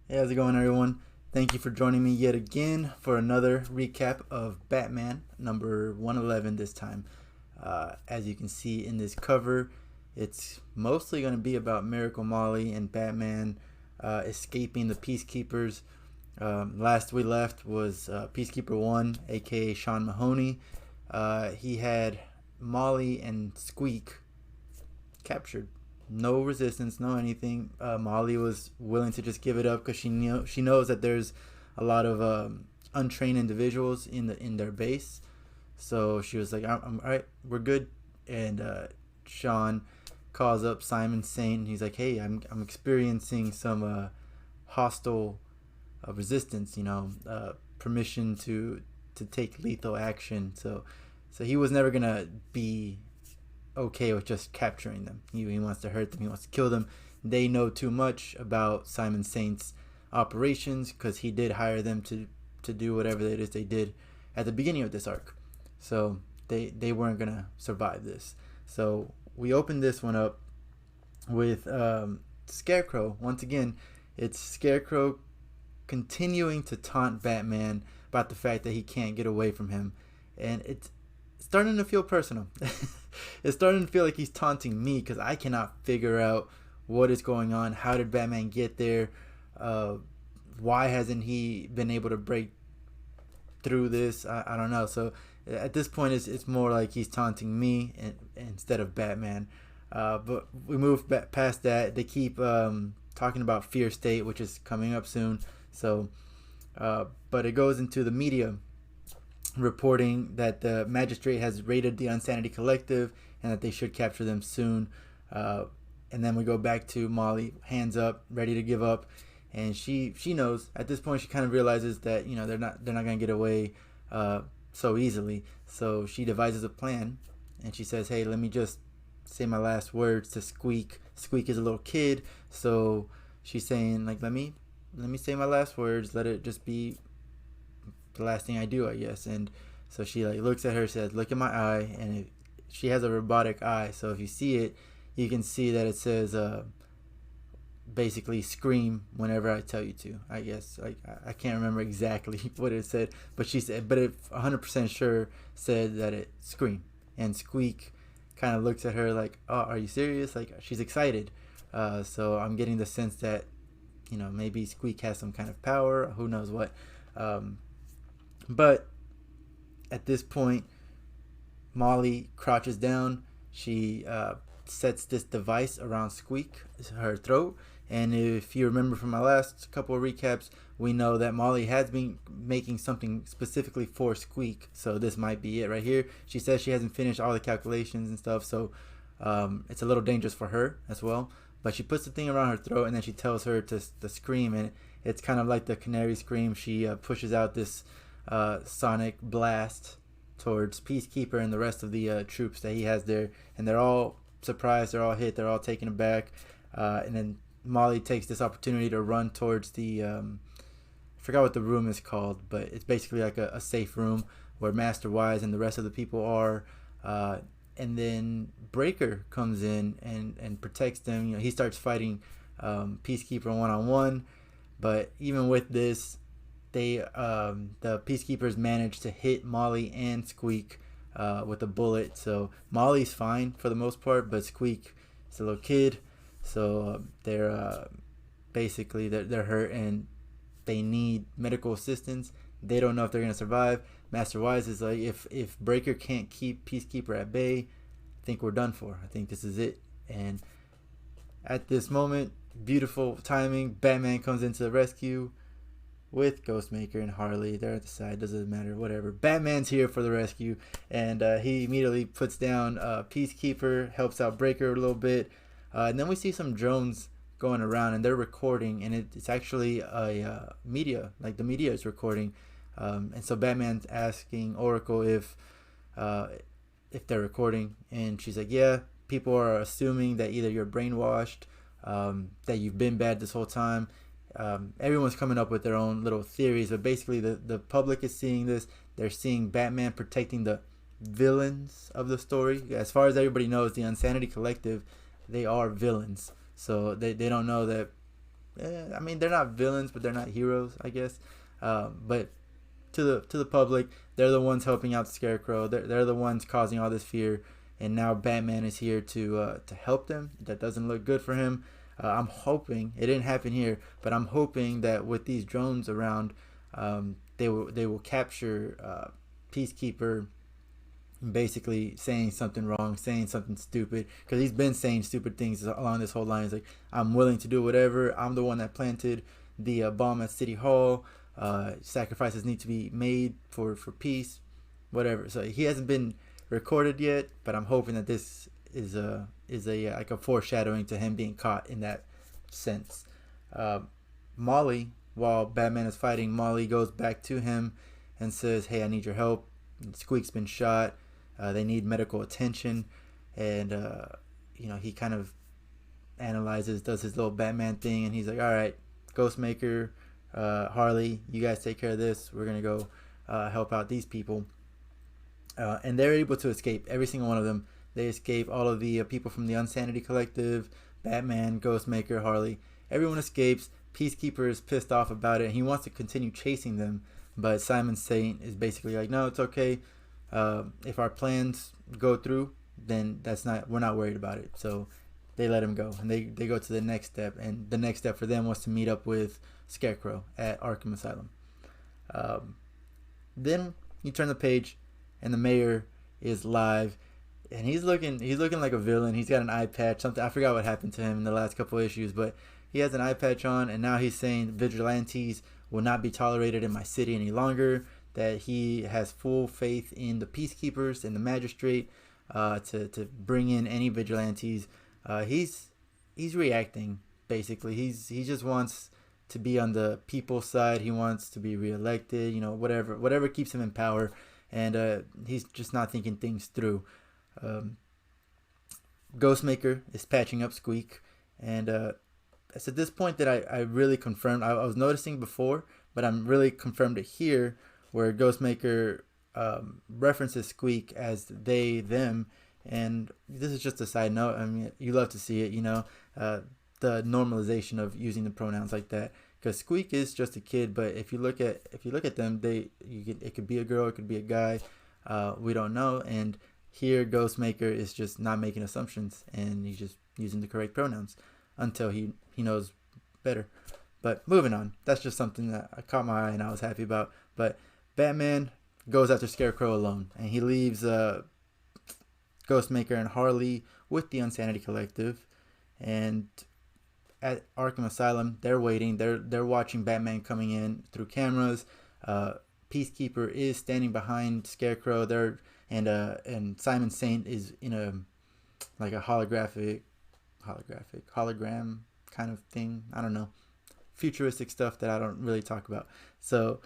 Hey, how's it going, everyone? Thank you for joining me yet again for another recap of Batman number 111 this time. As you can see in this cover, it's mostly going to be about Miracle Molly and Batman escaping the Peacekeepers. Last we left was Peacekeeper 1, aka Sean Mahoney. He had Molly and Squeak captured. No resistance, no anything. Molly was willing to just give it up because she knows that there's a lot of untrained individuals in their base. So she was like, I'm all right, we're good." And Sean calls up Simon Saint. He's like, "Hey, I'm experiencing some hostile resistance. Permission to take lethal action." So he was never gonna be okay with just capturing them. He wants to hurt them. He wants to kill them. They know too much about Simon Saint's operations because he did hire them to do whatever it is they did at the beginning of this arc. So they weren't gonna survive this. So we opened this one up with Scarecrow. Once again, it's Scarecrow continuing to taunt Batman about the fact that he can't get away from him, and it's starting to feel personal. It's starting to feel like he's taunting me because I cannot figure out what is going on. How did Batman get there? Uh, why hasn't he been able to break through this? I don't know. So at this point, it's more like he's taunting me instead of Batman. But we move past that. They keep talking about Fear State, which is coming up soon. So, but it goes into the media reporting that the magistrate has raided the Insanity Collective and that they should capture them soon. And then we go back to Molly, hands up, ready to give up, and she knows at this point. She kind of realizes that they're not gonna get away so easily. So she devises a plan, and she says, "Hey, let me just say my last words to Squeak." Squeak is a little kid, so she's saying like, let me say my last words. Let it just be the last thing I do, I guess. And so she like looks at her, says, "Look in my eye," and she has a robotic eye. So if you see it, you can see that it says basically scream whenever I tell you to. I guess like I can't remember exactly what it said, but she said, but it 100% sure said that it scream. And Squeak kind of looks at her like, "Oh, are you serious?" Like she's excited. So I'm getting the sense that maybe Squeak has some kind of power. Who knows what. Um, but at this point, Molly crouches down. She sets this device around Squeak, her throat. And if you remember from my last couple of recaps, we know that Molly has been making something specifically for Squeak. So this might be it right here. She says she hasn't finished all the calculations and stuff. So it's a little dangerous for her as well. But she puts the thing around her throat, and then she tells her to scream. And it's kind of like the canary scream. She pushes out this sonic blast towards Peacekeeper and the rest of the troops that he has there, and they're all surprised, they're all hit, they're all taken aback, and then Molly takes this opportunity to run towards the I forgot what the room is called, but it's basically like a safe room where Master Wise and the rest of the people are. And then Breaker comes in and protects them. He starts fighting Peacekeeper one on one, but even with this, the Peacekeepers manage to hit Molly and Squeak with a bullet. So Molly's fine for the most part, but Squeak is a little kid, so they're basically they're hurt and they need medical assistance. They don't know if they're gonna survive. Master Wise is like, if Breaker can't keep Peacekeeper at bay, I think we're done for. I think this is it. And at this moment, beautiful timing, Batman comes into the rescue with Ghostmaker and Harley. They're at the side, doesn't matter, whatever. Batman's here for the rescue, and he immediately puts down Peacekeeper, helps out Breaker a little bit, and then we see some drones going around, and they're recording, and it's actually a media, like the media is recording, and so Batman's asking Oracle if they're recording, and she's like, "Yeah, people are assuming that either you're brainwashed, that you've been bad this whole time." Everyone's coming up with their own little theories, but basically the public is seeing this. They're seeing Batman protecting the villains of the story. As far as everybody knows, the Insanity Collective, they are villains. So they don't know that I mean, they're not villains, but they're not heroes, I guess. But to the public, they're the ones helping out the Scarecrow. They're the ones causing all this fear, and now Batman is here to help them. That doesn't look good for him. I'm hoping it didn't happen here, but I'm hoping that with these drones around, they will capture Peacekeeper basically saying something wrong, saying something stupid, because he's been saying stupid things along this whole line. He's like, I'm willing to do whatever. I'm the one that planted the bomb at City Hall. Sacrifices need to be made for peace, whatever. So he hasn't been recorded yet, but I'm hoping that this is a like a foreshadowing to him being caught in that sense. Molly, while Batman is fighting, Molly goes back to him and says, "Hey, I need your help. Squeak's been shot. They need medical attention." And he kind of analyzes, does his little Batman thing, and he's like, "All right, Ghostmaker, Harley, you guys take care of this. We're gonna go help out these people." And they're able to escape. Every single one of them. They escape. All of the people from the Unsanity Collective, Batman, Ghostmaker, Harley. Everyone escapes. Peacekeeper is pissed off about it. And he wants to continue chasing them, but Simon Saint is basically like, "No, it's okay. If our plans go through, then we're not worried about it." So they let him go, and they go to the next step. And the next step for them was to meet up with Scarecrow at Arkham Asylum. Then you turn the page, and the mayor is live, and he's looking like a villain. He's got an eye patch. Something, I forgot what happened to him in the last couple of issues, but he has an eye patch on, and now he's saying vigilantes will not be tolerated in my city any longer. That he has full faith in the peacekeepers and the magistrate to bring in any vigilantes. He's reacting basically. He just wants to be on the people's side. He wants to be reelected. Whatever keeps him in power, and he's just not thinking things through. Ghostmaker is patching up Squeak, and it's at this point that I really confirmed. I was noticing before, but I'm really confirmed it here, where Ghostmaker references Squeak as they, them, and this is just a side note. I mean, you love to see it, the normalization of using the pronouns like that, because Squeak is just a kid, but if you look at them, it could be a girl, it could be a guy, we don't know. And here Ghostmaker is just not making assumptions, and he's just using the correct pronouns until he knows better. But moving on, that's just something that I caught my eye and I was happy about. But Batman goes after Scarecrow alone, and he leaves Ghostmaker and Harley with the Unsanity Collective. And at Arkham Asylum, they're waiting. They're watching Batman coming in through cameras. Peacekeeper is standing behind Scarecrow. And Simon Saint is in a hologram kind of thing. I don't know, futuristic stuff that I don't really talk about. So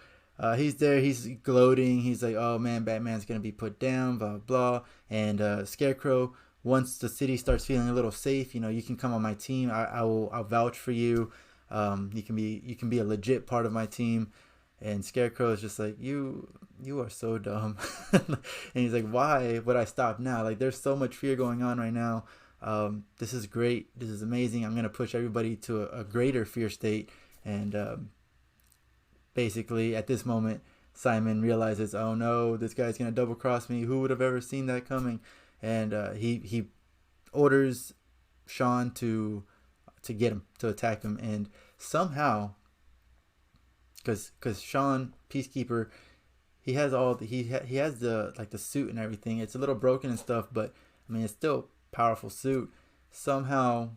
he's there. He's gloating. He's like, "Oh man, Batman's gonna be put down." Blah blah. And Scarecrow, once the city starts feeling a little safe, you can come on my team. I'll vouch for you. You can be a legit part of my team. And Scarecrow is just like, you are so dumb. And he's like, "Why would I stop now? Like, there's so much fear going on right now. This is great. This is amazing. I'm going to push everybody to a greater fear state." And basically, at this moment, Simon realizes, "Oh no, this guy's going to double cross me. Who would have ever seen that coming?" And he orders Sean to get him, to attack him. And somehow, because Sean, Peacekeeper, he has he has the suit and everything. It's a little broken and stuff, but I mean, it's still a powerful suit. Somehow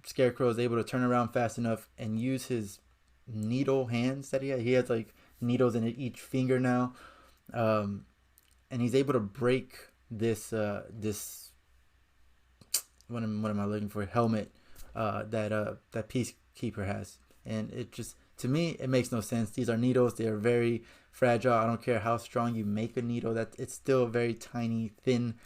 Scarecrow is able to turn around fast enough and use his needle hands that he had. He has like needles in each finger now, and he's able to break this what am I looking for, helmet that Peacekeeper has. And it just, to me, it makes no sense. These are needles. They are very fragile. I don't care how strong you make a needle, that it's still a very tiny, thin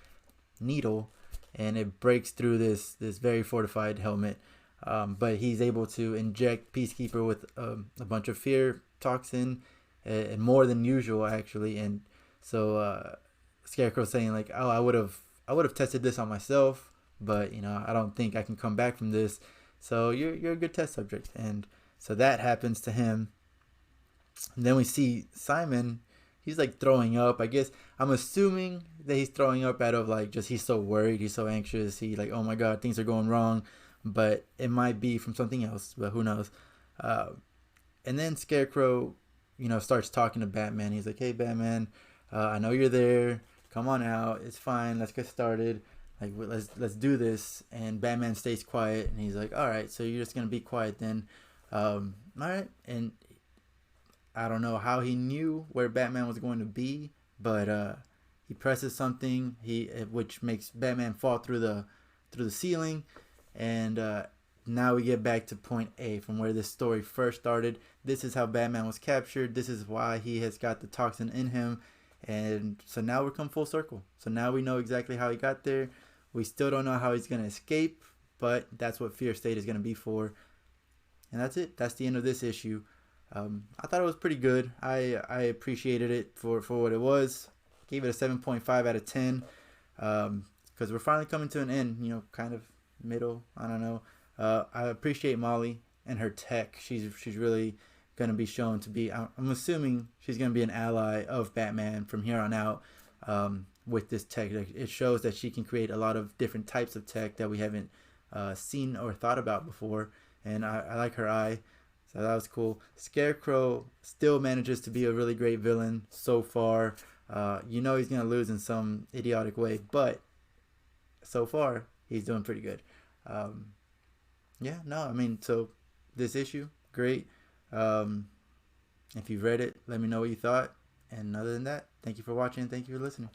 needle, and it breaks through this very fortified helmet. But he's able to inject Peacekeeper with a bunch of fear toxin, and more than usual actually. And so Scarecrow saying like, "Oh, I would have tested this on myself, but I don't think I can come back from this. So you're a good test subject." And So that happens to him. And then we see Simon. He's like throwing up. I guess I'm assuming that he's throwing up out of like just he's so worried, he's so anxious. He like, oh my god, things are going wrong. But it might be from something else. But who knows? Uh, and then Scarecrow, starts talking to Batman. He's like, hey Batman, I know you're there. Come on out. It's fine. Let's get started. Like let's do this. And Batman stays quiet. And he's like, all right, so you're just gonna be quiet then. All right. And I don't know how he knew where Batman was going to be, but he presses something which makes Batman fall through the ceiling, and now we get back to point A from where this story first started. This is how Batman was captured. This is why he has got the toxin in him, and so now we're come full circle. So now we know exactly how he got there. We still don't know how he's gonna escape, but that's what Fear State is gonna be for. And that's it. That's the end of this issue. I thought it was pretty good. I appreciated it for what it was. Gave it a 7.5 out of 10 because we're finally coming to an end. Kind of middle. I don't know. I appreciate Molly and her tech. She's really gonna be shown to be. I'm assuming she's gonna be an ally of Batman from here on out. With this tech, it shows that she can create a lot of different types of tech that we haven't seen or thought about before. And I like her eye. So that was cool. Scarecrow still manages to be a really great villain so far. He's going to lose in some idiotic way, but so far, he's doing pretty good. So this issue, great. If you've read it, let me know what you thought. And other than that, thank you for watching. Thank you for listening.